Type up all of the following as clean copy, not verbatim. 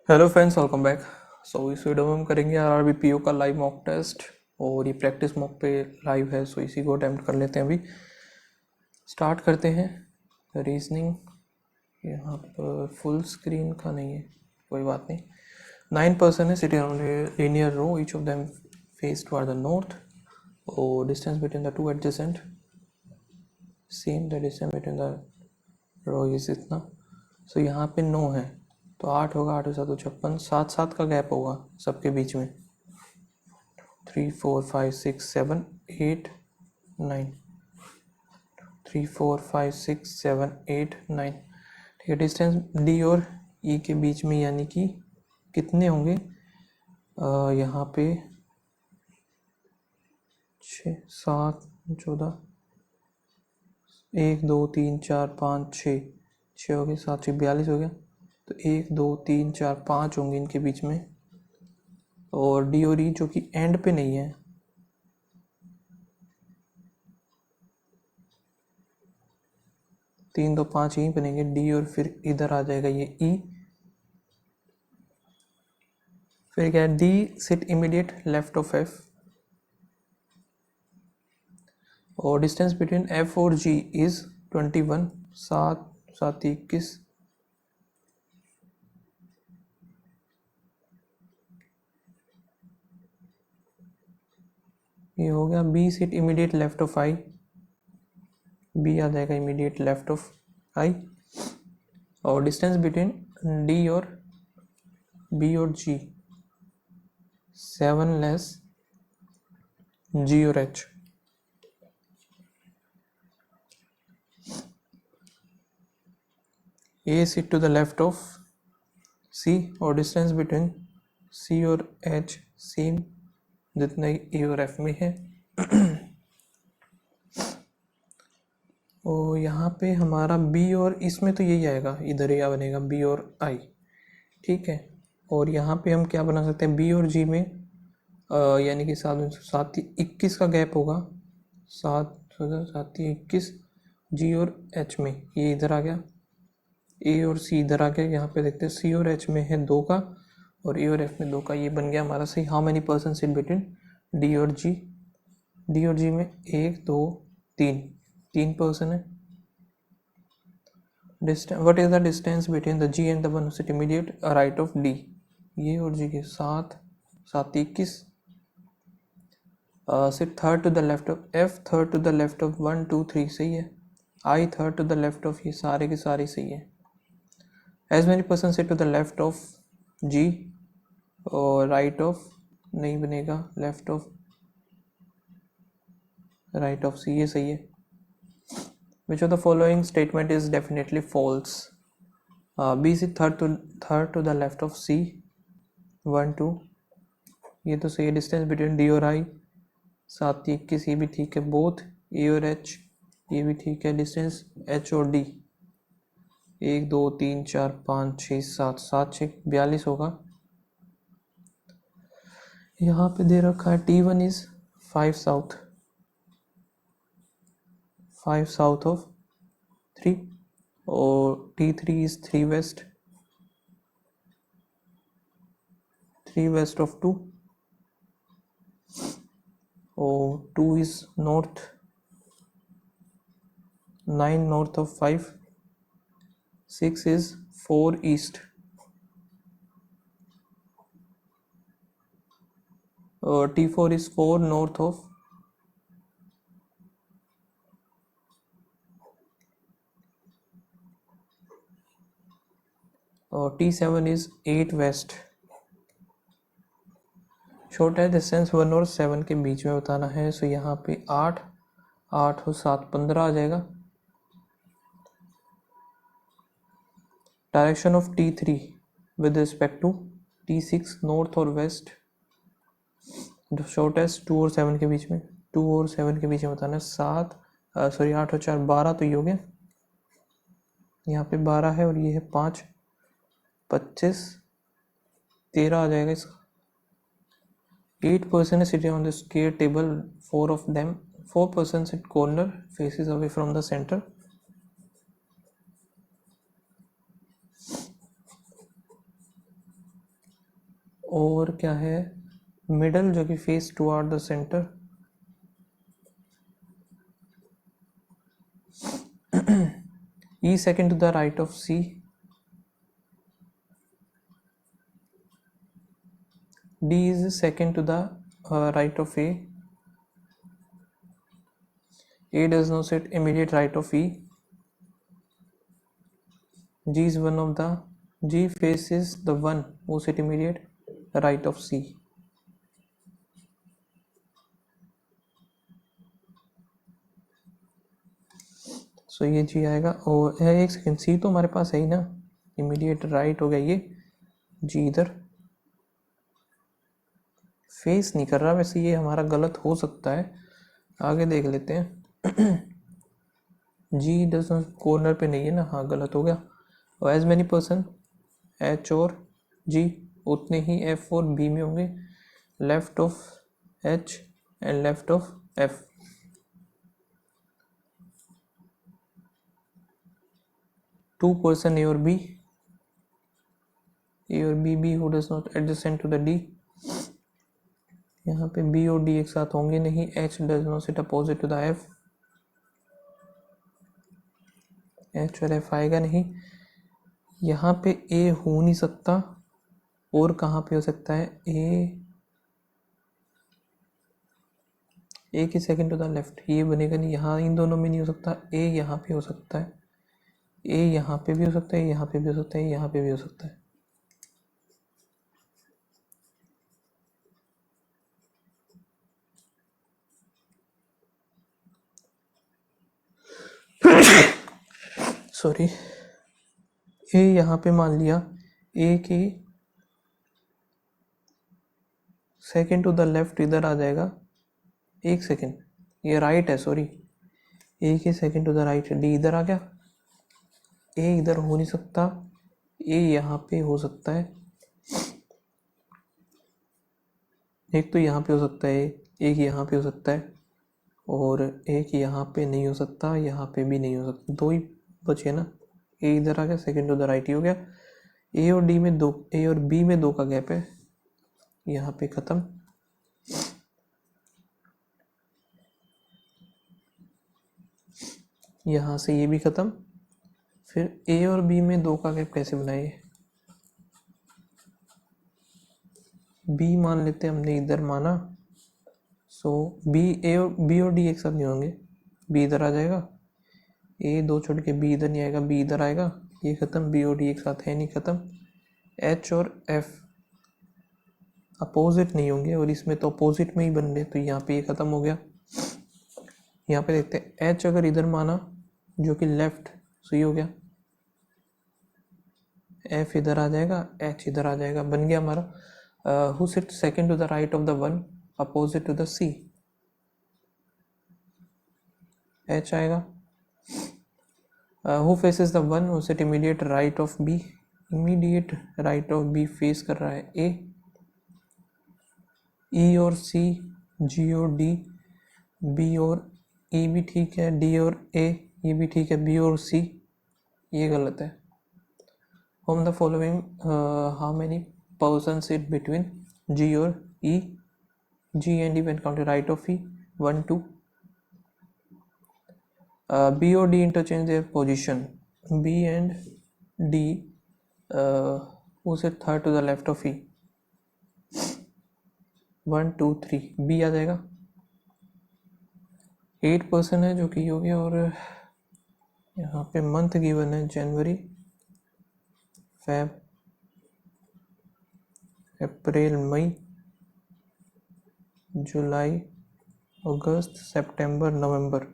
Hello friends, welcome back. इस video में हम करेंगे आरआरबी पीओ का लाइव मॉक टेस्ट और ये प्रैक्टिस मॉक पे लाइव है, सो इसी को अटेम्प्ट कर लेते हैं। अभी स्टार्ट करते हैं। रीजनिंग यहाँ पर फुल स्क्रीन का नहीं है, कोई बात नहीं। 9 पर्सन है sitting on linear row, each of them face toward the north, और distance between the two adjacent same, the distance between the row is इतना। सो यहाँ पे 9 है तो 8 होगा, 8 7 56, 7 का गैप होगा सबके बीच में। 3 4 5 6 7 8 9, 3 4 5 6 7 8 9। ठीक है, डिस्टेंस डी और ई के बीच में यानी कि कितने होंगे यहाँ पे 6 7 14, 1 2 3 4 5 6 हो गए, 7 6 42 हो गया। तो 1 2 3 4 5 होंगे इनके बीच में, और डी और ई जो कि एंड पे नहीं है, 3 2 5 यहीं बनेंगे डी, और फिर इधर आ जाएगा ये ई। फिर क्या है, D sit immediate left of F, और डिस्टेंस बिटवीन एफ और जी इज 21, 7 7 21। ये हो गया। B sit immediate left of I, B आ जाएगा इमीडिएट लेफ्ट ऑफ आई, और डिस्टेंस बिटवीन डी और बी और जी 7 लेस जी और H. A sit to the left of C, और डिस्टेंस बिटवीन सी और एच सेम जितना ए और एफ में है। और यहाँ पे हमारा बी और इसमें तो यही आएगा, इधर ही बनेगा बी और आई। ठीक है, और यहाँ पे हम क्या बना सकते हैं, बी और जी में यानी कि 7 21 का गैप होगा, 7 7 21 जी और एच में, ये इधर आ गया। ए और सी इधर आ गया। यहाँ पे देखते हैं सी और एच में है 2 का, और ए और एफ में 2 का। ये बन गया हमारा सही। How many person sit between D और जी, डी और जी में 1 2 3 पर्सन है। Distance, what is the distance between the G and the one who sit immediate right of D, ये और जी के 7 7 21। Sit third to the left of F, third to the left of 1 2 3, सही है। I third to the left of, ये सारे के सारे सही है। As many person sit to the left of G, और राइट ऑफ नहीं बनेगा, left of right of C, ये सही है। Which of the following statement is definitely false. B sit third to the left of C 1 2, ये तो सही है। डिस्टेंस बिटवीन डी और आई 7 21, ये भी ठीक है। बोथ ए और एच, ये भी ठीक है। डिस्टेंस एच और डी 1 2 3 4 5 6 7, 7 6 42 होगा। यहाँ पे दे रखा है T1 is 5 south, 5 south of 3, और T3 is 3 waste, 3 waste of 2, और 2 is north, 9 north of 5, 6 is 4 east, और T4 is 4 north of, और T7 is 8 west। छोटा है, डिस्टेंस 1 और 7 के बीच में बताना है। सो यहाँ पे 8 8 और 7 15 आ जाएगा। Direction of T3 with respect to T6 north और वेस्ट। शॉर्टेस्ट 2 और 7 के बीच में, 2 और 7 के बीच में बताना है। 8 और 4 12, तो ये हो गया। यहाँ पे 12 है और ये है 5 25 13 आ जाएगा इसका। 8 person is sitting on the square table, 4 persons at corner faces away from the center. और क्या है, मिडल जो कि face toward the centre, E second to the right of C, D is second to the right of A does not sit immediate right of E, G is one of the, G faces the one who sit immediate right of C. सो ये जी आएगा। और एक second, सी तो हमारे पास है ही ना, immediate right हो गया ये, जी इधर फेस नहीं कर रहा, वैसे ये हमारा गलत हो सकता है, आगे देख लेते हैं। जी डज कॉर्नर पे नहीं है ना, हाँ गलत हो गया। और एज मैनी पर्सन, एच और जी उतने ही एफ और बी में होंगे, left of H and left of F. Two person A और बी, ए और B who does not adjacent to the D, यहाँ पे बी और डी एक साथ होंगे नहीं, H does not sit opposite to the F, H और एफ आएगा नहीं, यहाँ पे ए हो नहीं सकता, और कहाँ पे हो सकता है, ए की सेकंड टू द लेफ्ट, ये बनेगा नहीं, यहाँ इन दोनों में नहीं हो सकता, ए यहाँ पे हो सकता है, ए यहाँ पे भी हो सकता है, यहाँ पे भी हो सकता है, यहाँ पे भी हो सकता है। सॉरी, ए यहाँ पे मान लिया, ए की सेकंड टू द लेफ्ट इधर आ जाएगा, एक सेकंड ये राइट है, सॉरी, ए की second to the right, D इधर आ गया, ए इधर हो नहीं सकता, ए यहाँ पे हो सकता है, एक तो यहाँ पे हो सकता है, एक यहाँ पे हो सकता है, और एक यहाँ पे नहीं हो सकता, यहाँ पे भी नहीं हो सकता, दो ही बचे ना, ए इधर आ गया, सेकंड टू द राइट ही हो गया, ए और डी में दो, ए और बी में दो का गैप है, यहाँ पे खत्म। यहाँ से ये भी खत्म, फिर ए और बी में दो का गैप कैसे बनाए, बी मान लेते हैं हमने इधर माना, सो बी और डी एक साथ नहीं होंगे, बी इधर आ जाएगा, ए दो छोड़ के बी इधर नहीं आएगा, बी इधर आएगा, ये खत्म, बी और डी एक साथ है नहीं, खत्म। एच और एफ अपोजिट नहीं होंगे, और इसमें तो अपोजिट में ही बन रहे, तो यहाँ पे ये खत्म हो गया। यहाँ पे देखते हैं, एच अगर इधर माना जो कि लेफ्ट, सही हो गया, एफ इधर आ जाएगा, एच इधर आ जाएगा, बन गया हमारा। Who sit second to the right of the one opposite to the C, H आएगा। Who faces the one, who sit immediate right of B, immediate right of B face कर रहा है ए, ई और सी, जी और डी, बी और ई भी ठीक है, डी और ए ये भी ठीक है, बी और सी ये गलत है। From the following, how many persons sit between G और E? G and E when counted right of E, 1, 2. B और D interchange their position. B and D, who sit third to the left of E? 1, 2, 3. B आ जाएगा। 8 person है जो कि हो गया, और यहाँ पे मंथ गिवन है जनवरी, फेब, अप्रैल, मई, जुलाई, अगस्त, सितंबर, नवंबर।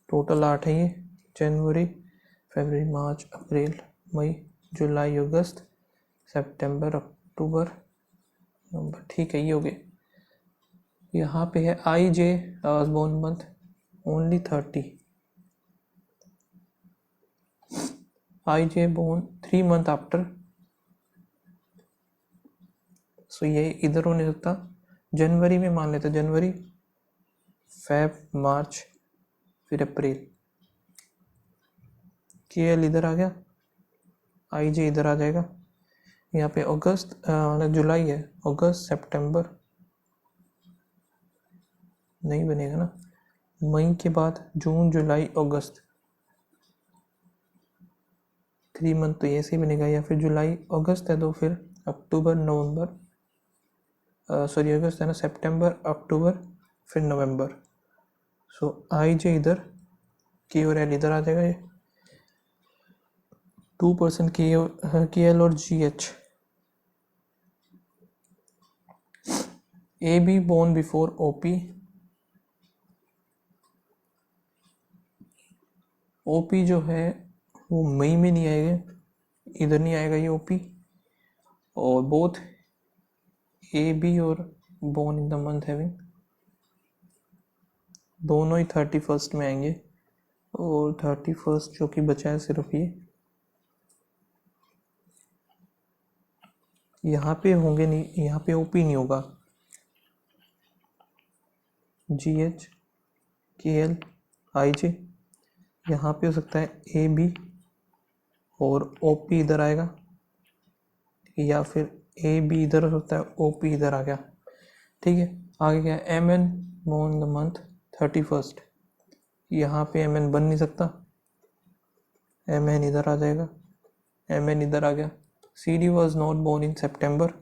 टोटल 8 है ये, जनवरी, फरवरी, मार्च, अप्रैल, मई, जुलाई, अगस्त, सितंबर, अक्टूबर, नवंबर। ठीक है, ये हो गए। यहाँ पे है आई जे बोर्न मंथ ओनली 30, आई जे बोर्न 3 मंथ आफ्टर, सो ये इधर हो नहीं सकता। जनवरी में मान लेते, जनवरी, फेब, मार्च, फिर अप्रैल, के एल इधर आ गया, आई जे इधर आ जाएगा। यहाँ पे अगस्त जुलाई है, अगस्त सितंबर नहीं बनेगा ना, मई के बाद जून जुलाई अगस्त, 3 मंथ तो ऐसे ही बनेगा। या फिर जुलाई अगस्त है तो फिर अक्टूबर नवंबर, सॉरी अगस्त है ना, सितंबर अक्टूबर फिर नवंबर। सो आई जे इधर, के और एल इधर आ जाएगा। ये 2% के एल और G H. A B born before O P, O P जो है वो मई में नहीं आएगा, इधर नहीं आएगा ये ओ पी। और बोथ ए बी और born in the month having, दोनों ही 31st में आएंगे। और 31st जो कि बचा है सिर्फ ये, यहाँ पे होंगे नहीं, यहाँ पे ओपी नहीं होगा। जी एच के एल आई जे यहाँ पे हो सकता है ए बी और ओ पी इधर आएगा, या फिर ए बी इधर हो सकता है ओ पी इधर आ गया। ठीक है, आगे क्या है, M N born the month 31st, यहाँ पे एम एन बन नहीं सकता, एम एन इधर आ जाएगा, एम एन इधर आ गया। C D was not born in September,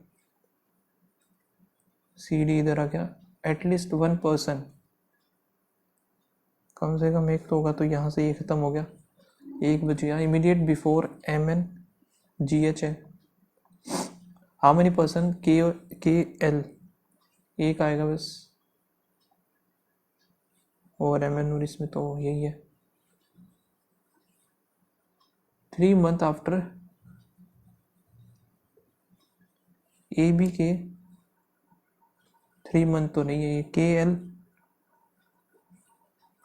C D इधर आ गया। एटलीस्ट 1%, कम से कम एक तो होगा, तो यहाँ से ये खत्म हो गया, एक बच गया। Immediate before M N G H है, how many person K L, एक आएगा बस, और एम एन और इसमें तो यही है। 3 मंथ आफ्टर ए बी के, 3 मंथ तो नहीं है ये, के एल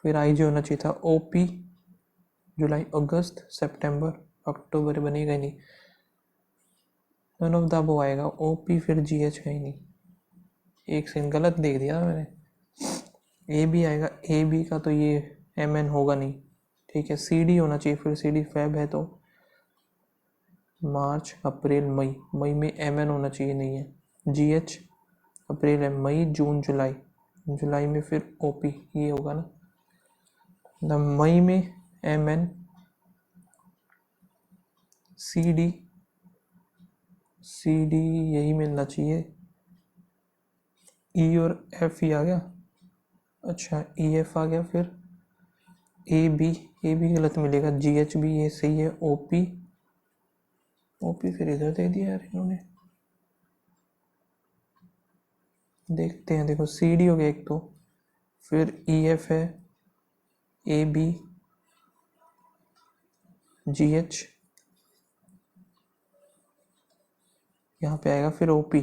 फिर आई जे होना चाहिए था, ओ पी जुलाई अगस्त सितंबर अक्टूबर बनेगा ही नहीं, नन ऑफ द अबव आएगा, ओ पी फिर जी एच है ही नहीं, एक सेकंड गलत देख दिया मैंने, ए बी आएगा, ए बी का तो ये एम एन होगा नहीं। ठीक है, सी डी होना चाहिए, फिर सी डी फेब है तो मार्च अप्रैल मई, मई में एम एन होना चाहिए, नहीं है। जी एच अप्रैल है, मई जून जुलाई, जुलाई में फिर ओ पी, ये होगा ना, मई में M N, C D, C D यही मिलना चाहिए, ई और एफ ही आ गया, अच्छा ई एफ आ गया, फिर ए बी गलत मिलेगा, जी एच भी ये सही है, ओ पी फिर इधर दे दिया यार इन्होंने, देखते हैं, देखो सी डी हो गया एक तो, फिर ई एफ है, ए बी, जी एच यहाँ पे आएगा, फिर ओ पी।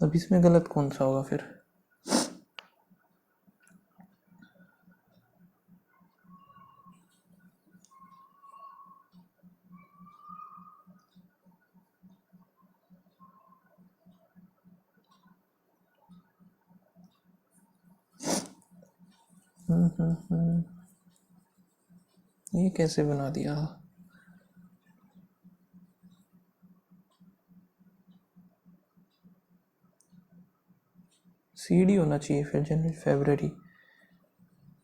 अब इसमें गलत कौन सा होगा फिर, ये कैसे बना दिया, सी डी होना चाहिए, फिर जनवरी फरवरी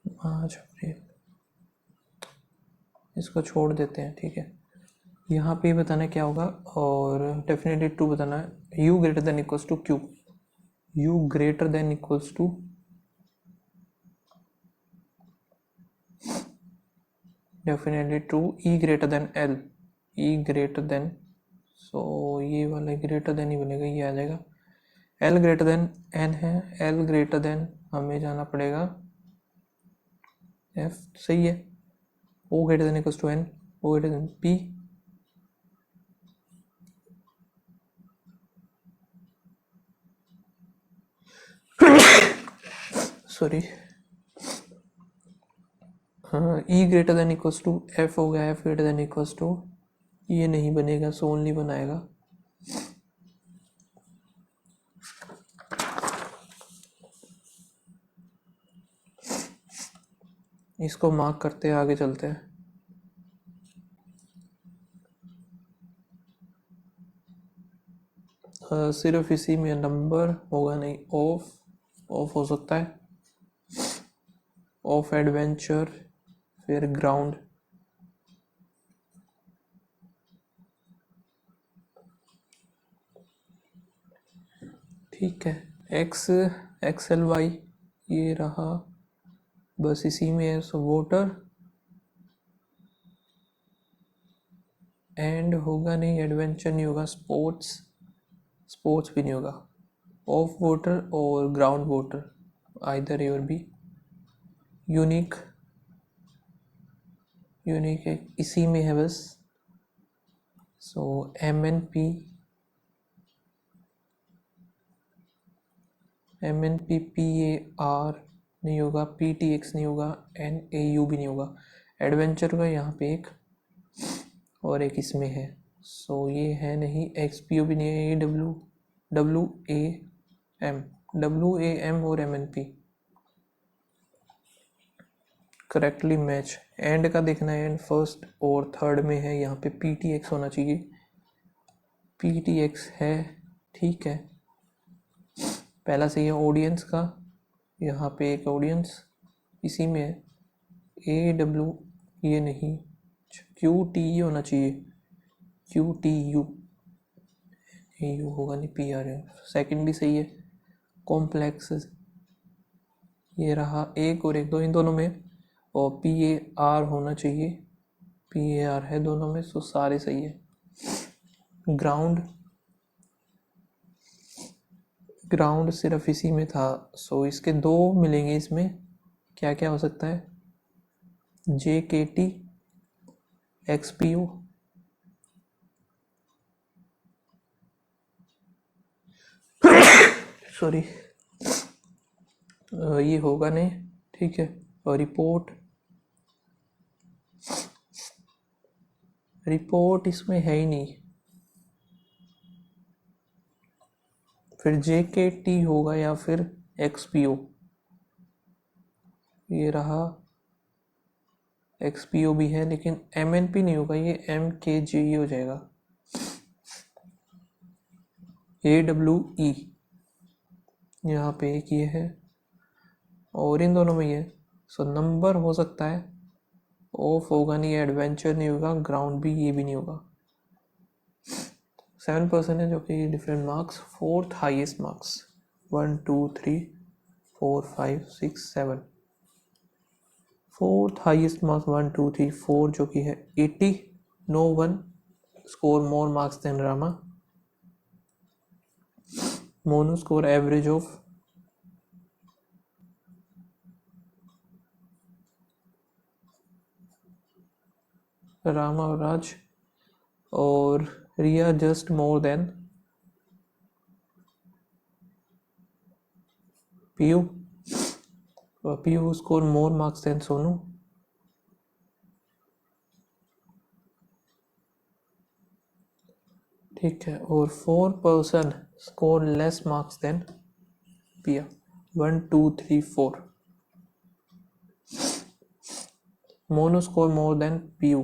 मार्च अप्रैल, इसको छोड़ देते हैं। ठीक है, यहाँ पे बताना क्या होगा, और डेफिनेटली टू बताना है, U greater than equals to Q, U greater than equals to definitely true E greater than L, E greater than, so ये वाला ग्रेटर देन ही बनेगा, ये आ जाएगा। एल ग्रेटर देन एन है, एल ग्रेटर देन हमें जाना पड़ेगा एफ, सही है। O greater than equals to N, O greater than P, sorry, हाँ E greater than equals to F हो गया, F greater than equals to, ये नहीं बनेगा, सो ओनली बनाएगा इसको मार्क करते हैं, आगे चलते हैं। सिर्फ इसी में नंबर होगा नहीं, ऑफ हो सकता है, ऑफ एडवेंचर, फिर ग्राउंड, ठीक है। XXLY ये रहा, बस इसी में है। सो वोटर एंड होगा नहीं, एडवेंचर नहीं होगा, स्पोर्ट्स भी नहीं होगा। ऑफ वोटर और ग्राउंड वोटर, आइदर ए और बी। यूनिक है, इसी में है बस। सो MNP PAR नहीं होगा, PTX नहीं होगा, NAU भी नहीं होगा। एडवेंचर का यहाँ पे एक और एक इसमें है, सो ये है नहीं। XPO भी नहीं है। WAM और MNP करेक्टली मैच। एंड का देखना है, एंड फर्स्ट और थर्ड में है, यहाँ पे PTX होना चाहिए, PTX है, ठीक है। पहला सही है। ऑडियंस का यहाँ पे एक ऑडियंस इसी में है। AW ये नहीं, QTE होना चाहिए, QTU, AU होगा नहीं, PR है। सेकंड भी सही है। कॉम्प्लेक्स ये रहा, एक और एक, दो इन दोनों में, और PAR होना चाहिए, PAR है दोनों में, सो सारे सही है। ग्राउंड सिर्फ इसी में था, सो इसके दो मिलेंगे इसमें। क्या क्या हो सकता है? JKT, XPO, सॉरी, ये होगा नहीं, ठीक है। और रिपोर्ट इसमें है ही नहीं, फिर JKT होगा या फिर XPO। ये रहा, XPO भी है लेकिन MNP नहीं होगा, ये MKGE हो जाएगा। AWE यहाँ पे एक ये है, और इन दोनों में ये, सो नंबर हो सकता है। ऑफ होगा नहीं, एडवेंचर नहीं होगा, ग्राउंड भी, ये भी नहीं होगा। 7% है, जो कि different marks. Fourth highest marks 1 2 3 4 5 6 7। Fourth highest marks 1 2 3 4 जो कि है 80। No one score more marks than Rama. Monu score average of Rama और राज, और Riya just more than Piyu. Piyu score more marks than Sonu. ठीक है, और 4% स्कोर लेस मार्क्स देन पिया। 1 2 3 4। Monu score more than Piyu.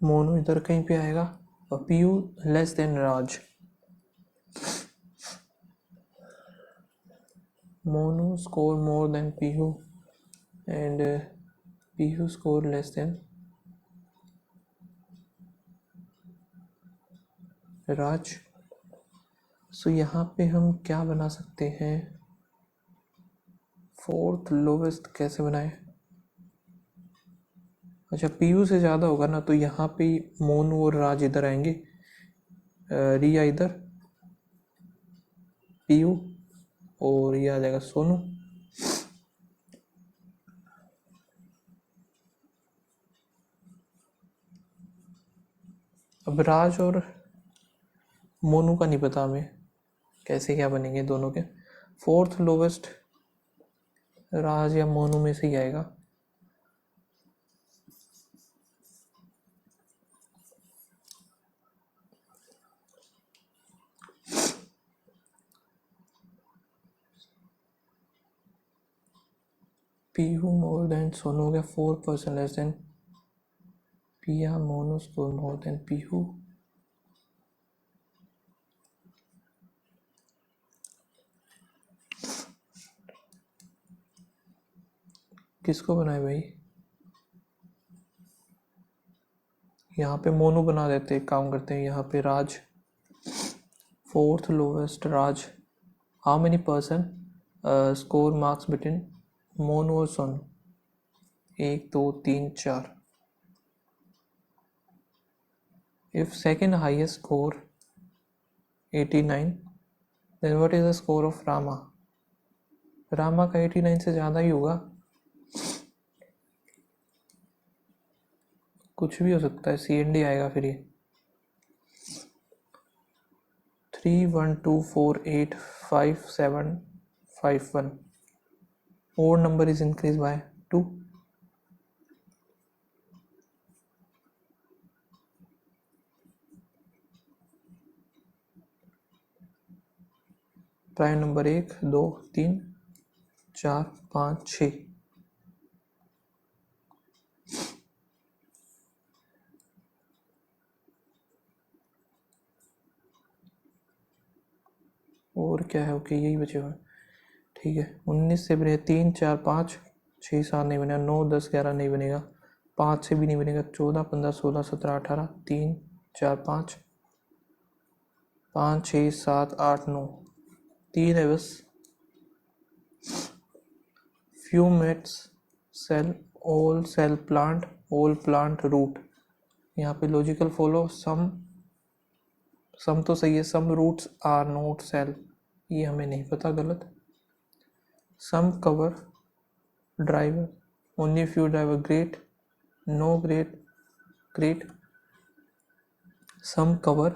Monu इधर कहीं पे आएगा, और Piyu less than Raj. Monu score more than Piyu and Piyu score less than Raj. So यहाँ पे हम क्या बना सकते हैं? फोर्थ लोवेस्ट कैसे बनाए? अच्छा, पीयू से ज़्यादा होगा ना, तो यहाँ पे मोनू और राज इधर आएंगे, रिया इधर, पीयू, और ये आ जाएगा सोनू। अब राज और मोनू का नहीं पता हमें कैसे क्या बनेंगे दोनों के। फोर्थ लोवेस्ट राज या मोनू में से ही आएगा। पीहू मोर देन सोनू हो गया 4% लेस देन पिया Monu score more then Pihu. किसको बनाए भाई, यहाँ पे मोनू बना देते, काम करते हैं यहाँ पे Raj, fourth lowest Raj. How many person score marks between Monu और Sonu, 1 2 3 4। If second highest score 89 then what is the score of Rama, Rama का 89 से ज़्यादा ही होगा, कुछ भी हो सकता है, CND आएगा फिर ये। 3 1 2 4 8 5 7 5 1, odd number is increased by 2। Prime number 1 2 3 4 5 6। और क्या है, ओके यही बचे हुए, ठीक है। 19 से बने 3 4 5 6 7 नहीं बनेगा, 9 10 11 नहीं बनेगा, 5 से भी नहीं बनेगा, 14 15 16 17 18, 3 4 5 5 6 7 8 9, 3 है बस। Few mats cell all cell plant all plant root, यहाँ पे लॉजिकल फॉलो, सम तो सही है, some roots are not cell, ये हमें नहीं पता, गलत। Some cover driver only few driver great, no great. Some cover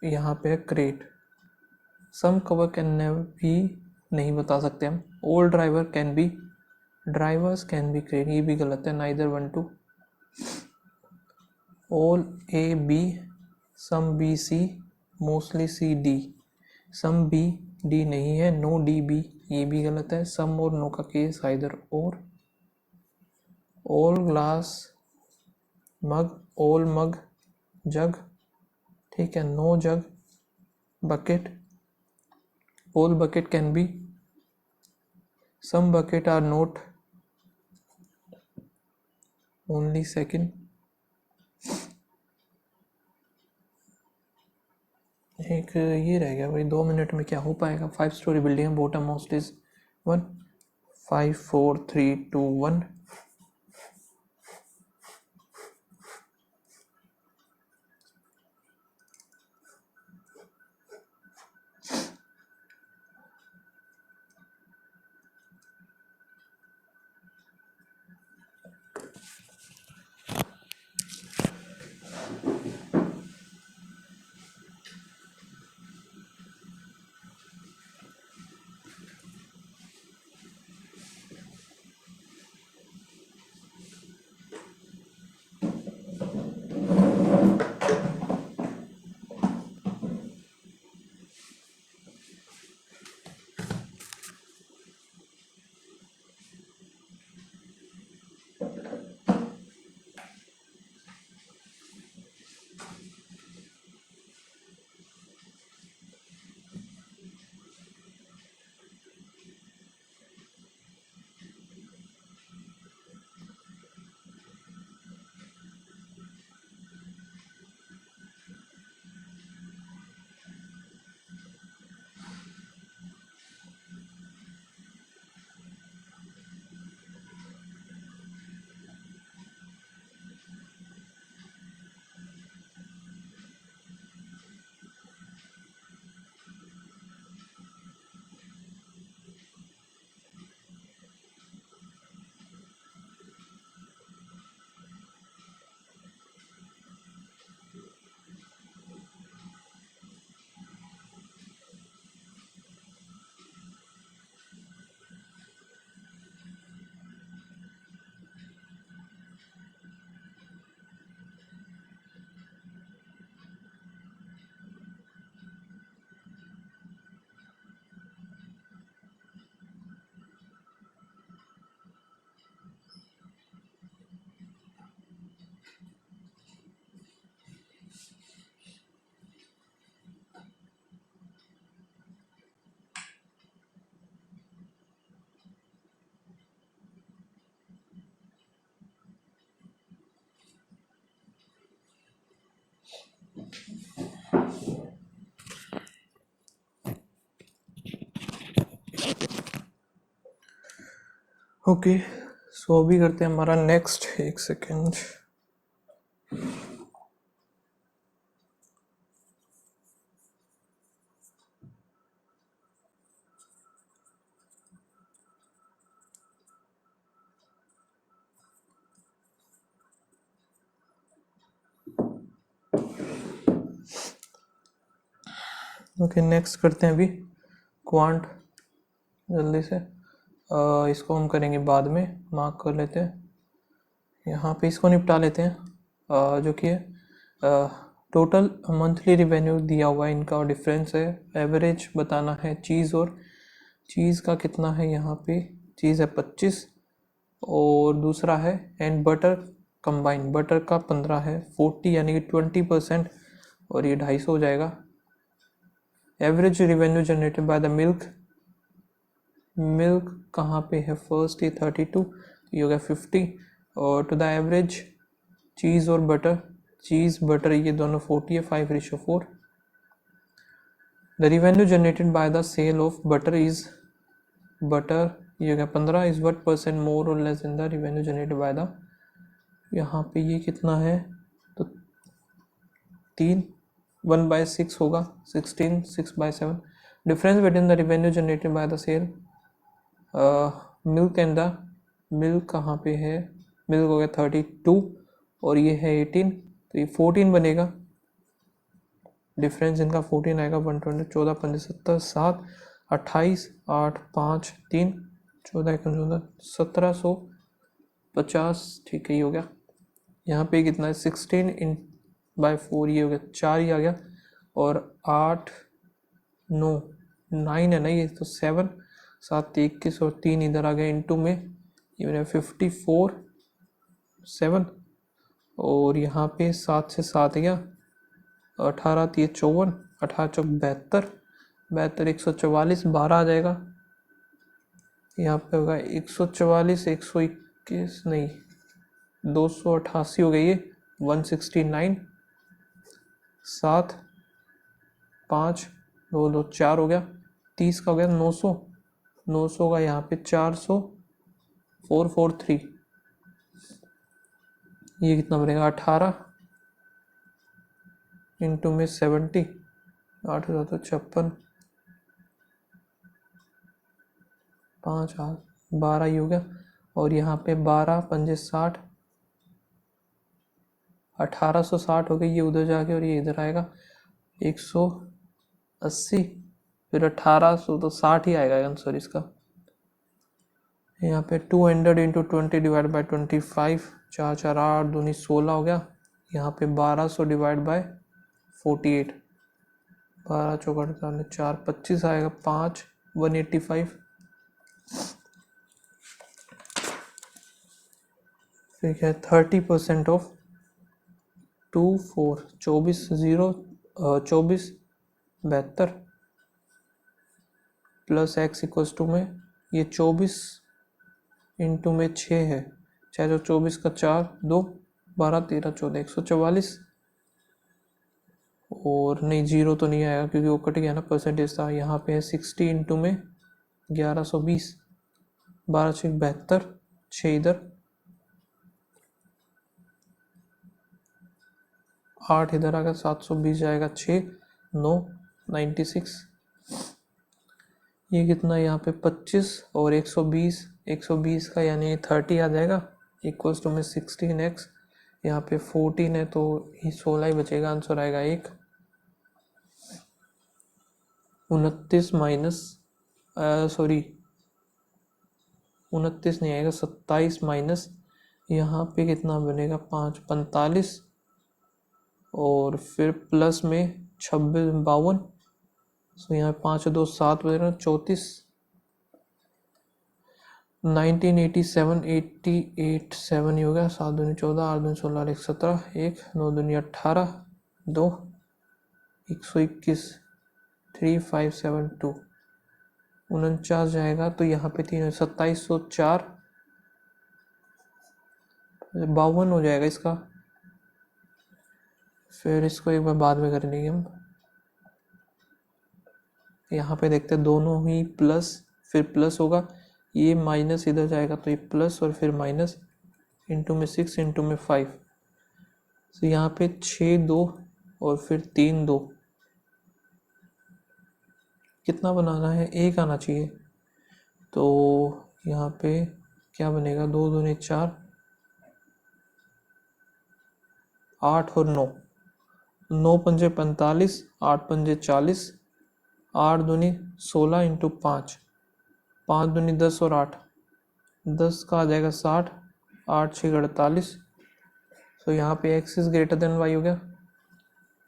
यहाँ पे crate, some cover can never भी नहीं बता सकते हम, all driver can be, drivers can be crate, ये भी गलत है, neither 1 2। All A B, some B C, mostly C D, some B D नहीं है, नो D B, ये भी गलत है। सम और नो का केस आइदर और। All glass mug, all mug jug, ठीक है, no jug bucket, all bucket can be, some bucket are not only second. एक ये रह गया भाई, 2 मिनट में क्या हो पाएगा। 5 story building, bottom most is 1, 5 4 3 2 1। Okay, so अभी करते हैं हमारा नेक्स्ट, एक सेकेंड। ओके, नेक्स्ट करते हैं अभी क्वांट, जल्दी से। इसको हम करेंगे बाद में, मार्क कर लेते हैं यहाँ पे, इसको निपटा लेते हैं। जो कि टोटल मंथली रिवेन्यू दिया हुआ है इनका, और डिफरेंस है, एवरेज बताना है चीज़, और चीज़ का कितना है यहाँ पे, चीज़ है 25 और दूसरा है एंड बटर कंबाइन, बटर का 15 है, 40 यानी कि 20%, और ये 250 हो जाएगा। Average revenue generated by the milk, milk कहाँ पे है, फर्स्ट ये 32, ये हो गया 50, और टू द एवरेज चीज़ और बटर, चीज़ बटर ये दोनों 40 है, 5:4। The revenue generated by the sale of butter is, butter ये हो गया 15, इज what % मोर और less in the revenue generated by the, यहाँ पे ये कितना है, तो 3, 1/6 होगा, 16, 6/7। Difference between the revenue generated by the sale milk and the, milk कहाँ पे है, मिल्क हो गया 32 और ये है 18, तो ये 14 बनेगा, डिफरेंस इनका 14 आएगा। 120, 14, 15, 17, 7, 28, 8, 5, 3, 14, 14, 1750, ठीक है, ये हो गया। यहाँ पे कितना है, 16/4, ये हो गया 4 ही आ गया, और 8, 9, 9 है ना ये, तो 7, 7, 21 और 3 इधर आ गया इंटू में, ये मेरा 54, 7, और यहाँ पे 7 से 7 गया, 18, 3, 54, 18, 4, 72, 72, 144, 12 आ जाएगा। यहाँ पे होगा 144, 121 नहीं, 288 हो गई ये, 169, 7, 5, 2, 2, 4 हो गया, 30 का हो गया 900, 900 का यहाँ पे 400, 443, ये कितना बनेगा, 18 इंटू में 70, 8, 56, 5, 8, 12 ही हो गया, और यहाँ पे 12, 5, 60, 1860 हो गई, ये उधर जाके और ये इधर आएगा 180, फिर 1800, तो 60 ही आएगा आंसर इसका। यहाँ पे 200 इंटू 20 डिवाइड बाई 25, 4, 4, 8, 2, 16 हो गया। यहाँ पे 1200 डिवाइड बाय 48, 12, 4, 4, 25 आएगा, 5, 185, फिर क्या है 30% of 24, 24, 0, 24, 72 plus x equals to में ये 24 इंटू में 6 है, 6, 24 का 4, 2, 12, 13, 14, 144, और नहीं, 0 तो नहीं आएगा क्योंकि वो कट गया ना, परसेंटेज था। यहाँ पे है 60 इंटू में 1120, 12, 6, 72, 6 इधर, 8 इधर आ गया, 720 जाएगा, 6, 9, 96, ये कितना है यहाँ पे 25 और 120, 120 का यानी 30 आ जाएगा, इक्वल्स टू में 16x, यहाँ पे 14 है तो ये 16 ही बचेगा, आंसर आएगा 1, 29 माइनस, सॉरी 29 नहीं आएगा, 27 माइनस, यहाँ पे कितना बनेगा 5, 45, और फिर प्लस में 26, 52, सो यहाँ 5, 2, 7 बजेगा 34, 1987, 88, 7 ही हो गया, 7, 2, 14, 8, 2, 16, 1, 17, 1, 9, 2, 18, 2, 121, 3, 5, 7, 2, 49 जाएगा, तो यहाँ पे 3, 2704, 52 हो जाएगा इसका, फिर इसको एक बार बाद में कर लेंगे हम। यहाँ पे देखते हैं दोनों ही प्लस, फिर प्लस होगा, ये माइनस इधर जाएगा तो ये प्लस और फिर माइनस, इंटू में 6 इंटू में 5, तो यहाँ पे 6 2 और फिर 3 2, कितना बनाना है, 1 आना चाहिए। तो यहाँ पे क्या बनेगा, 2 दूनी 4, 8 और 9, 9 पंजे 45, 8 पंजे 40, 8 दूनी 16 इंटू 5, 5 दूनी 10 और 8, 10 का आ जाएगा 60, 8 6 48। तो यहाँ पे x is greater then y हो गया,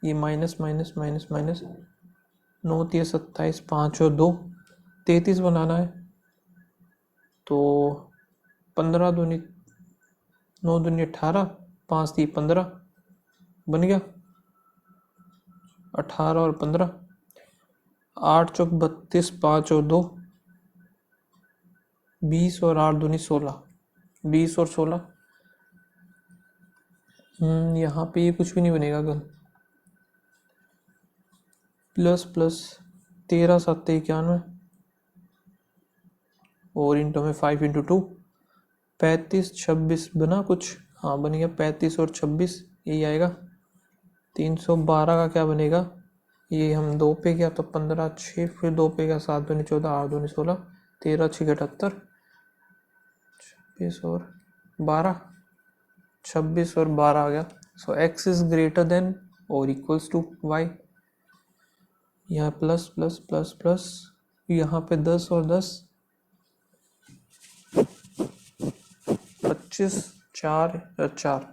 ये माइनस माइनस माइनस माइनस, 9 3 27, 5 और 2 33 बनाना है। तो 15 दूनी 9 दूनी 18, 5 3 15 बन गया, 18 और 15, 8 चौक 32, 5 और 2 20 और 8 दूनी 16, 20 और 16। यहाँ पे ये कुछ भी नहीं बनेगा गल, प्लस प्लस 13 7 91 और इंटू में 5 इंटू 2, 35 26 बना कुछ, हाँ बन गया 35 और 26, यही आएगा। 312 का क्या बनेगा, ये हम 2 पे गया तो 15 6, फिर 2 पे गया 7 दूनी 14, 8 दूनी 16, 13 6 78, 26 और 12, 26 और 12 आ गया। सो x इज ग्रेटर देन और इक्वल्स टू y, यहाँ प्लस प्लस प्लस प्लस, यहाँ पे 10 और 10, 25 4 4,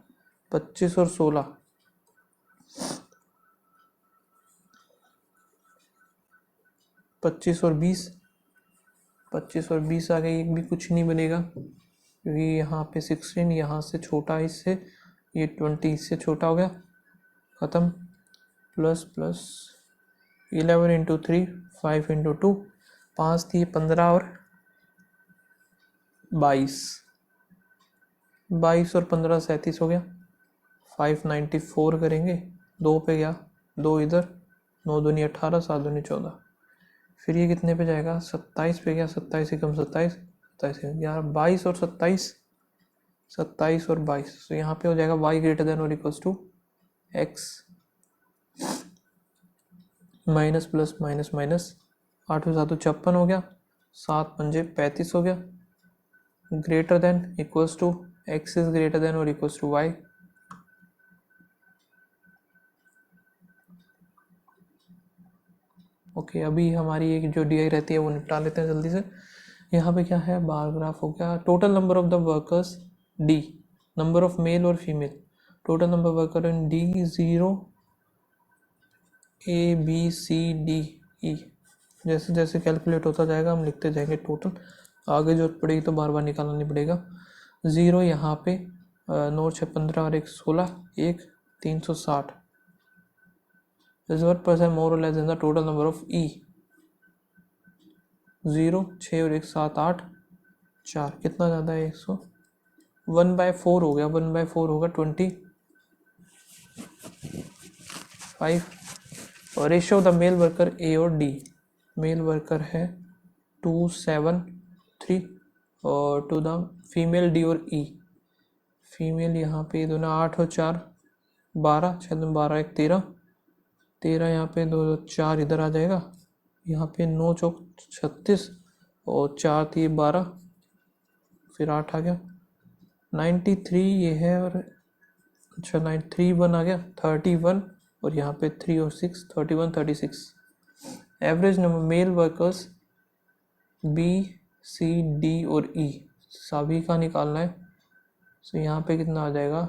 25 और 16, 25 और 20, 25 और 20 आ गई, एक भी कुछ नहीं बनेगा क्योंकि यहाँ पे 16 यहाँ से छोटा है इससे, ये 20 इससे छोटा हो गया, ख़त्म। प्लस प्लस 11 इंटू 3, 5 इंटू 2, 5 थी 15 और 22, 22 और 15 37 हो गया, 594 करेंगे, 2 पे गया 2 इधर, 9 दूनी 18, 7 दूनी 14, फिर ये कितने पे जाएगा, 27 पे गया, 27 एकम 27, 27 11 22 और 27, 27 और 22, तो यहाँ पे हो जाएगा y ग्रेटर देन और equals to x, minus plus minus minus, 8 और 7 56 हो गया, 7 पंजे 35 हो गया, greater than equals to x is greater than और इक्वल्स टू y। ओके अभी हमारी एक जो डी रहती है वो निपटा लेते हैं जल्दी से। यहाँ पे क्या है, बार ग्राफ हो गया, total number of the workers D, number of male और female, total number worker in D 0 A B C D E, जैसे जैसे कैलकुलेट होता जाएगा हम लिखते जाएंगे टोटल, आगे जरूरत पड़ेगी तो बार बार निकालना नहीं पड़ेगा। 0 यहाँ पे 9 6 15 और 1 16, 1 360 is what percent more or less than the total number of E, 0 6 और 1 7 8 4, कितना ज़्यादा है 100, 1/4 हो गया, 1/4 होगा 25, और ratio of the male worker A और डी, मेल वर्कर है 2 7 3 और टू द फीमेल डी और ई, फीमेल यहाँ पे दोनों 8 और 4 12, 6 12 1 13, 13 यहाँ पे 2 2 4 इधर आ जाएगा, यहाँ पे 9 चौक 36 और 4 थी 12, फिर 8 आ गया, 93 ये है, और अच्छा 93 1 आ गया, 31 और यहाँ पे 3 और 6 31 36। Average number male workers B C D और ई सभी का निकालना है, तो यहाँ पे कितना आ जाएगा,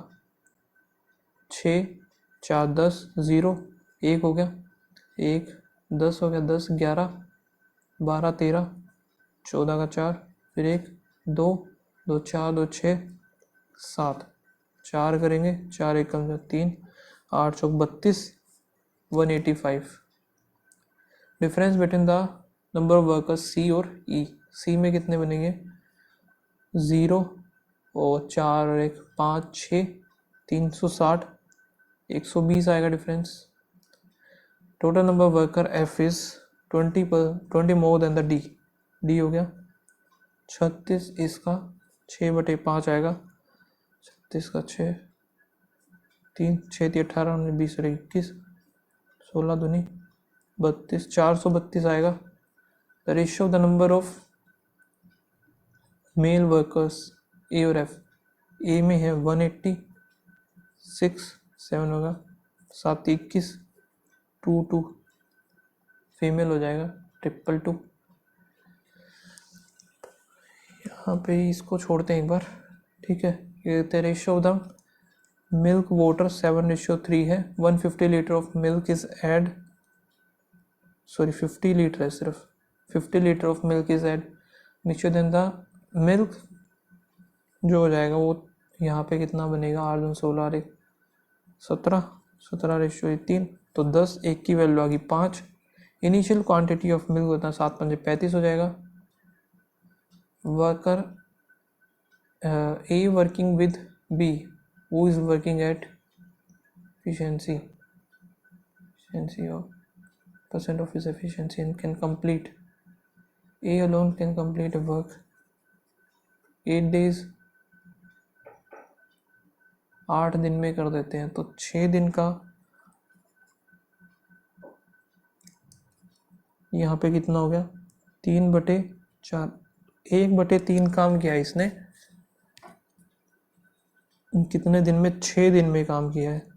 6 4 10 0 1 हो गया, 1 10 हो गया, 10 11 12 13 14 का 4, फिर 1 2 2 4 2 6 7, 4 करेंगे, 4 1 कम 3, 8 चौक 32, 185। Difference between the number of workers C और ई, सी में कितने बनेंगे, 0 और 4 और 1 5 6 360, 120 आएगा difference. Total number worker F is 20 more than the D, D हो गया 36 इसका 6/5 आएगा, 36 का 6, 3 6 × 18 19 20 और 21, 16 दूनी 32, 432 आएगा। The ratio of the number of male workers A और एफ, ए में है 180, 6 7 होगा, 7 21, 2 2 फीमेल हो जाएगा, 222। यहाँ पे इसको छोड़ते हैं एक बार, ठीक है। ये ratio of the milk water 7:3 है। 150 litre of milk is add, sorry 50 litre है सिर्फ, 50 litre of milk is add mixture then the milk, जो हो जाएगा वो यहाँ पे कितना बनेगा, 8 2 16 और 1 17, 17:3, तो 10, 1 की वैल्यू आ गई 5। इनिशियल क्वांटिटी ऑफ मिल्क होता है 7 5 35 हो जाएगा। Worker A working with B who is working at efficiency of percent of his efficiency and can complete, A alone can complete a work 8 days, 8 दिन में कर देते हैं, तो 6 दिन का यहाँ पे कितना हो गया, 3/4, 1/3 काम किया इसने, कितने दिन में, 6 दिन में काम किया है।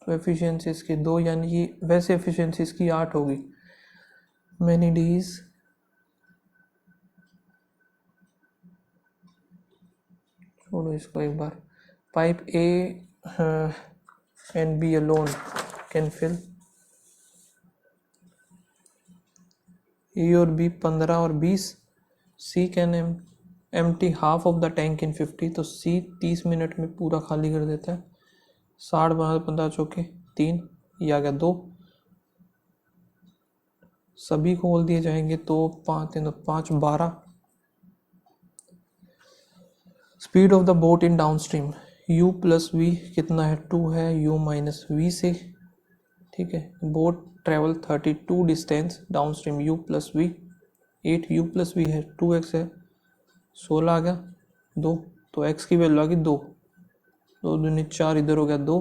तो एफिशिएंसी इसकी 2, यानी कि वैसे एफिशिएंसी इसकी 8 होगी। मैनी डेज, छोड़ो इसको एक बार। Pipe A and B alone can fill, A और बी 15 और 20, C can empty half of the tank in 50, तो सी 30 मिनट में पूरा खाली कर देता है। 60 15 चौके 3, ये आ गया 2, सभी खोल दिए जाएंगे तो 5 3 5 12। Speed of the boat in down stream, u plus v कितना है, 2 है, u माइनस वी से, ठीक है। Boat travel 32 distance down stream, u plus v 8, u plus v है 2x है, 16 आ गया 2, तो x की वैल्यू आ गई 2, 2 दूनी 4, इधर हो गया 2।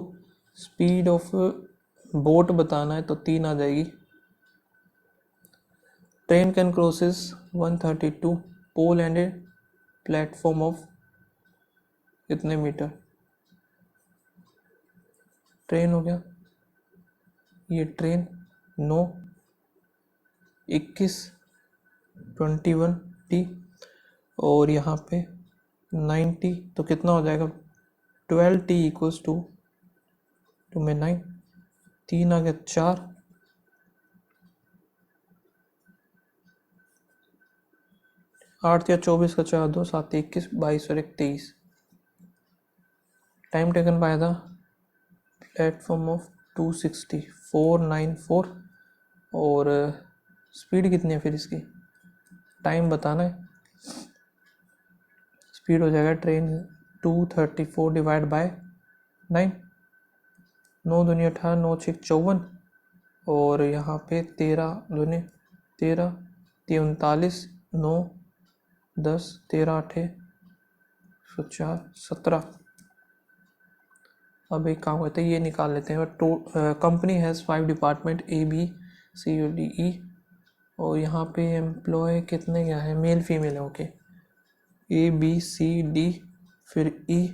स्पीड ऑफ बोट बताना है तो 3 आ जाएगी। Train can crosses 132 pole and a platform of कितने मीटर, ट्रेन हो गया, ये ट्रेन 9 21 21 टी, और यहाँ पे 90, तो कितना हो जाएगा, 12 टी इक्वल्स टू 2 में 9, 3 आ गया 4, 8 या 24 का 4 2 7 21 22 और 1 23। Time taken by the platform of 260 494, और स्पीड कितनी है फिर इसकी, टाइम बताना है। स्पीड हो जाएगा ट्रेन 234 डिवाइड बाय 9, 9 दूनी 18, 9 6 54, और यहाँ पे 13 दूनी 13 39, 9 10 13 8 4 17। अब एक काम करते हैं, ये निकाल लेते हैं। Company has 5 department A B C D E, और यहाँ पे एम्प्लॉय कितने क्या है, मेल फीमेल है, okay. A B C D फिर ई,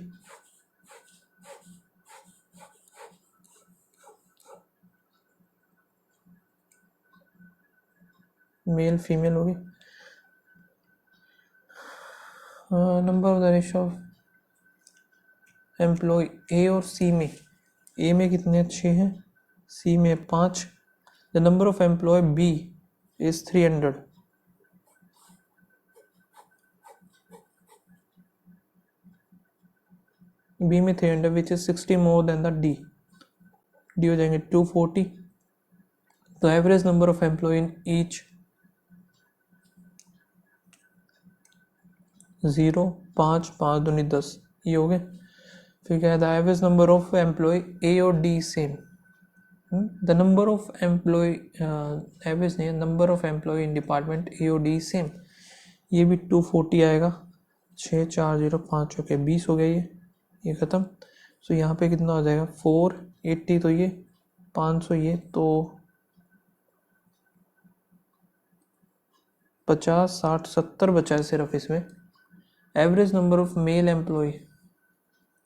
मेल फीमेल होगी। Number of the ratio of employ A और सी में, ए में कितने अच्छे हैं, सी में 5। The number of employee B is 300, B में 300 which is 60 more than the D, D हो जाएंगे 240। तो average number of employ in each 0 5 5 दूनी 10, ये हो गए। फिर क्या है, the average number of employ A और D same, the number of employ, average नहीं, number of employ in department A और डी सेम, ये भी 240 आएगा। 6405 ओके 20 हो गया ये ख़त्म। सो यहाँ पे कितना हो जाएगा 480, तो ये 500, ये तो 50 60 70 बचा है सिर्फ इसमें। Average number of male employee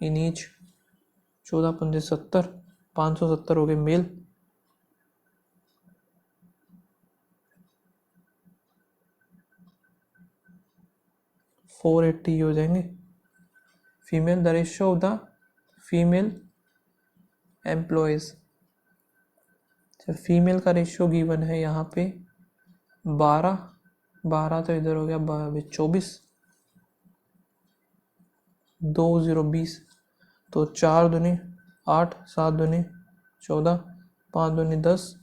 in each 14 पंजे 70, 570 हो गए मेल। $480 हो जाएंगे। Female, the ratio of the female employees, female का रेशियो गिवन है यहाँ पे 12 तो इधर हो गया 24, 20 तो 4 दूनी 8, 7 दूनी 14, 5 दूनी 10,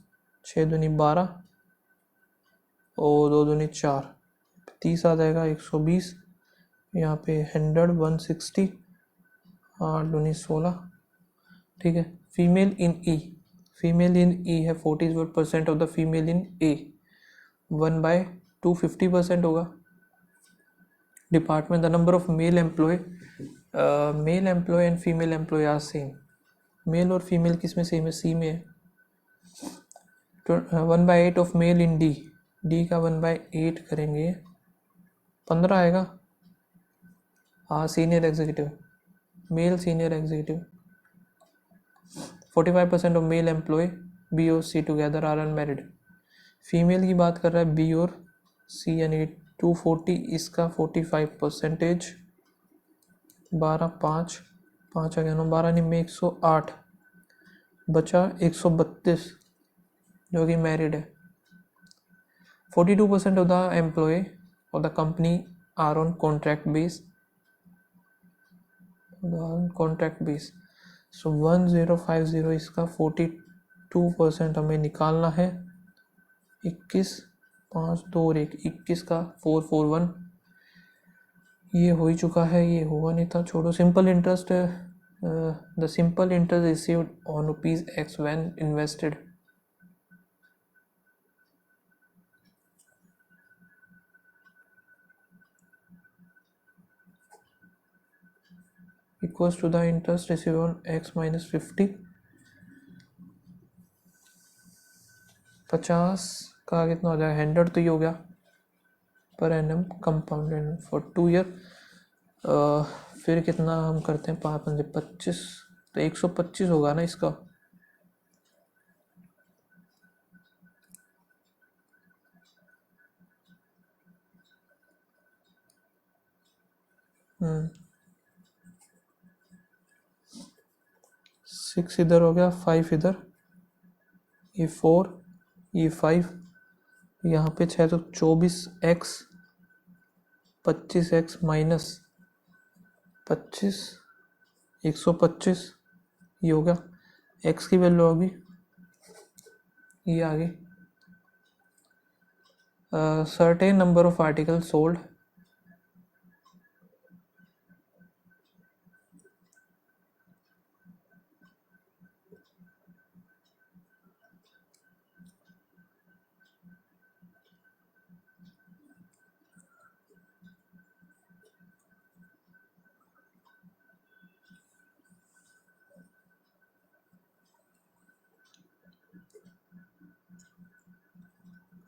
6 दूनी 12 और 2 दूनी 4, 30 आ जाएगा 120। यहाँ पे 100 160, 8 दूनी 16, ठीक है। फीमेल इन ई, फीमेल इन ई है 40% of the female in A, 1/2 50% होगा। Department, the number of male employ and female employ are same, male और फीमेल किस में सेम है, सी में है। 1/8 of male in D, D का 1/8 करेंगे 15 आएगा। हाँ senior executive, male senior executive. 45% of male employ B और C together are unmarried. Female की बात कर रहा है बी और सी, यानी 240, इसका 45%। 12 5 5 आ गया 9, 12 में 108 बचा 132 जो कि मैरिड है। 42% of the employ of the company are on contract base, so 1050, इसका 42% हमें निकालना है। 21 5 2 और 1 21 का 441, ये हो ही चुका है, ये हुआ नहीं था, छोड़ो। Simple interest, the simple interest received on ₹X when invested, equals to the interest received on X - 50। 50 का कितना हो जाएगा 100, तो ये हो गया per annum compounded for 2 year. फिर कितना हम करते हैं 5 पंजे 25, तो 125 होगा ना इसका। हम्म 6 इधर हो गया, 5 इधर, ये 4, ये 5, यहाँ पे 6 तो 24x, 25x माइनस 25, 125, ये हो गया। x की वैल्यू होगी ये आ गई। Certain number of article sold,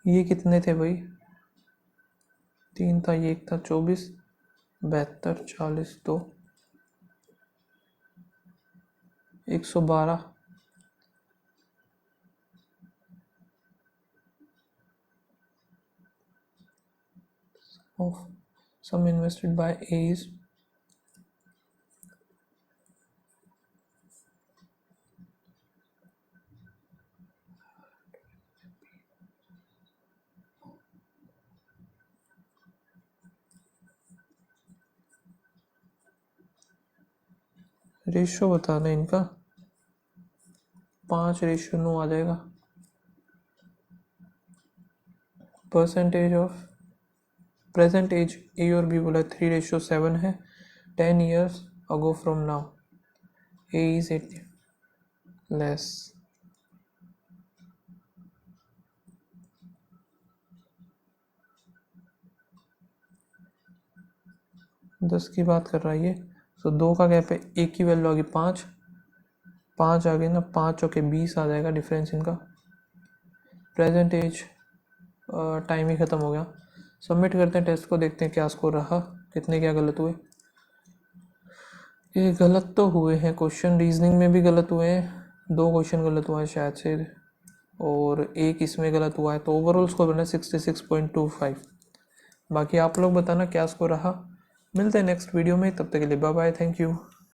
ये कितने थे भाई, 3 था, ये 1 था, 24 72 40 तो 112, of sum invested by A is ratio बताना इनका, 5:9 आ जाएगा। Percentage of present age A और बी बोला 3:7 है 10 years ago from now, A is 80 less. दस की बात कर रहा है ये। तो दो का गैप है, एक की वैल्यू आ गई 5, 5 आ गई ना, 5 चौके 20 आ जाएगा डिफरेंस इनका। प्रेजेंट एज, टाइम ही ख़त्म हो गया। सबमिट करते हैं टेस्ट को, देखते हैं क्या स्कोर रहा, कितने क्या गलत हुए। ये गलत तो हुए हैं क्वेश्चन, रीजनिंग में भी गलत हुए हैं, 2 क्वेश्चन गलत हुआ है शायद से, और एक इसमें गलत हुआ है। तो ओवरऑल स्कोर बना 66.25। बाकी आप लोग बताना क्या स्कोर रहा। मिलते हैं नेक्स्ट वीडियो में, तब तक के लिए बाय बाय, थैंक यू।